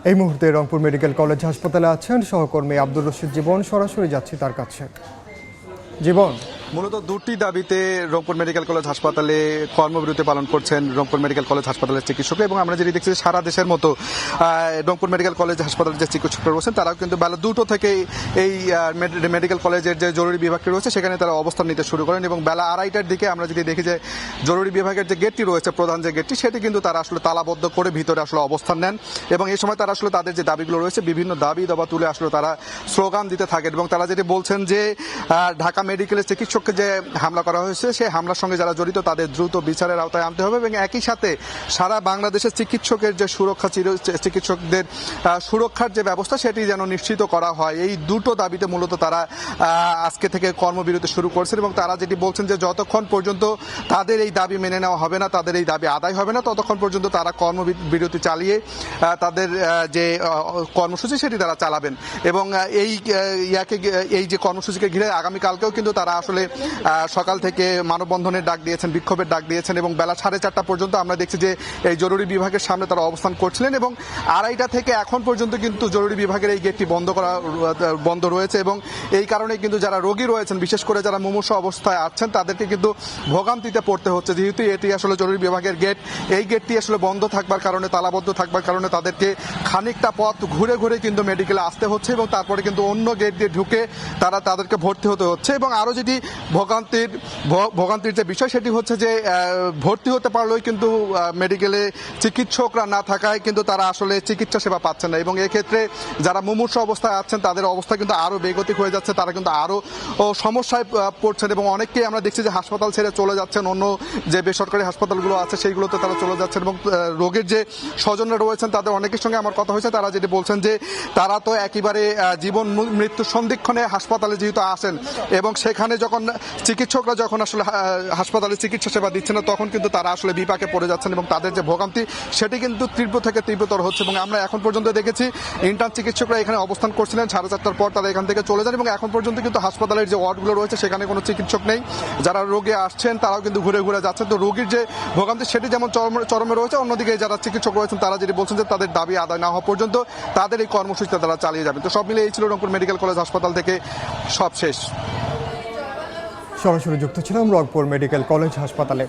এই মুহূর্তে Rangpur medical college হাসপাতালে আছেন সহকর্মী আব্দুর রশিদ জীবন। সরাসরি যাচ্ছি তার কাছে। জীবন, মূলত দুটি দাবিতে রংপুর মেডিকেল কলেজ হাসপাতালে কর্মবিরতি পালন করছেন রংপুর মেডিকেল কলেজ হাসপাতালের চিকিৎসক, এবং আমরা যেটি দেখছি সারা দেশের মতো রংপুর মেডিকেল কলেজ হাসপাতালের যে চিকিৎসকরা রয়েছেন তারাও কিন্তু বেলা 2টো থেকে এই মেডিকেল কলেজের যে জরুরি বিভাগটি রয়েছে সেখানে তারা অবস্থান নিতে শুরু করেন, এবং বেলা 2:30টার দিকে আমরা যদি দেখি যে জরুরি বিভাগের যে গেটটি রয়েছে, প্রধান যে গেটটি, সেটি কিন্তু তারা আসলে তালাবদ্ধ করে ভিতরে আসলে অবস্থান নেন, এবং এই সময় তারা আসলে তাদের যে দাবিগুলো রয়েছে বিভিন্ন দাবি দাবা তুলে আসলে তারা স্লোগান দিতে থাকেন। এবং তারা যেটি বলছেন যে ঢাকা মেডিকেলের চিকিৎসককে যে হামলা করা হয়েছে সেই হামলার সঙ্গে যারা জড়িত তাদের দ্রুত বিচারের আওতায় আনতে হবে, এবং একই সাথে সারা বাংলাদেশের চিকিৎসকের যে সুরক্ষা, চিকিৎসকদের সুরক্ষার যে ব্যবস্থা সেটি যেন নিশ্চিত করা হয়। এই দুটো দাবিতে মূলত তারা আজকে থেকে কর্মবিরতি শুরু করছেন, এবং তারা যেটি বলছেন যে যতক্ষণ পর্যন্ত তাদের এই দাবি মেনে নেওয়া হবে না, তাদের এই দাবি আদায় হবে না, ততক্ষণ পর্যন্ত তারা কর্মবিরতি চালিয়ে তাদের যে কর্মসূচি সেটি তারা চালাবেন। এবং এই যে কর্মসূচিকে ঘিরে আগামীকালকেও কিন্তু তারা আসলে সকাল থেকে মানববন্ধনের ডাক দিয়েছেন, বিক্ষোভের ডাক দিয়েছেন, এবং বেলা 4:30 পর্যন্ত আমরা দেখছি যে এই জরুরি বিভাগের সামনে তারা অবস্থান করছিলেন, এবং 2:30 থেকে এখন পর্যন্ত কিন্তু জরুরি বিভাগের এই গেটটি বন্ধ রয়েছে। এবং এই কারণে কিন্তু যারা রোগী রয়েছেন, বিশেষ করে যারা মুমূর্ষু অবস্থায় আছেন, তাদেরকে কিন্তু ভোগান্তিতে পড়তে হচ্ছে, যেহেতু এটি আসলে জরুরি বিভাগের গেট। এই গেটটি আসলে বন্ধ থাকবার কারণে, তালাবদ্ধ থাকবার কারণে তাদেরকে খানিকটা পথ ঘুরে ঘুরে কিন্তু মেডিকেলে আসতে হচ্ছে, এবং তারপরে কিন্তু অন্য গেট দিয়ে ঢুকে তাদেরকে ভর্তি হতে হচ্ছে। এবং আরও যেটি ভোগান্তির যে বিষয় সেটি হচ্ছে যে ভর্তি হতে পারলেও কিন্তু মেডিকেলে চিকিৎসকরা না থাকায় কিন্তু তারা আসলে চিকিৎসা সেবা পাচ্ছেন না, এবং এক্ষেত্রে যারা মুমূর্ষু অবস্থায় আছেন তাদের অবস্থা কিন্তু আরও বেগতিক হয়ে যাচ্ছে, তারা কিন্তু আরও সমস্যায় পড়ছেন, এবং অনেককেই আমরা দেখছি যে হাসপাতাল ছেড়ে চলে যাচ্ছেন, অন্য যে বেসরকারি হাসপাতালগুলো আছে সেইগুলোতে তারা চলে যাচ্ছেন। এবং রোগীর যে স্বজনরা রয়েছেন তাদের অনেকের সঙ্গে আমার কথা হয়েছে, তারা যেটি বলছেন যে তারা তো একেবারে জীবন মৃত্যু সন্ধিক্ষণে হাসপাতালে যেহেতু আসেন, এবং সেখানে যখন চিকিৎসকরা যখন আসলে হাসপাতালে চিকিৎসা সেবা দিচ্ছেন না, তখন কিন্তু তারা আসলে বিপাকে পড়ে যাচ্ছেন, এবং তাদের যে ভোগান্তি সেটি কিন্তু তীব্র থেকে তীব্রতর হচ্ছে। এবং আমরা এখন পর্যন্ত দেখেছি ইন্টার্ন চিকিৎসকরা এখানে অবস্থান করছিলেন, 4:30টার পর তারা এখান থেকে চলে যান, এবং এখন পর্যন্ত কিন্তু হাসপাতালের যে ওয়ার্ডগুলো রয়েছে সেখানে কোনো চিকিৎসক নেই। যারা রোগী আসছেন তারাও কিন্তু ঘুরে ঘুরে যাচ্ছেন। তো রোগীর যে ভোগান্তি সেটি যেমন চরমে রয়েছে, অন্যদিকে যারা চিকিৎসক রয়েছেন তারা যেটি বলছেন যে তাদের দাবি আদায় না হওয়া পর্যন্ত তাদের এই কর্মসূচিটা তারা চালিয়ে যাবেন। তো সব মিলে এই ছিল রংপুর মেডিকেল কলেজ হাসপাতাল থেকে সব শেষ। সরাসরি যুক্ত ছিলাম রংপুর মেডিকেল কলেজ হাসপাতালে।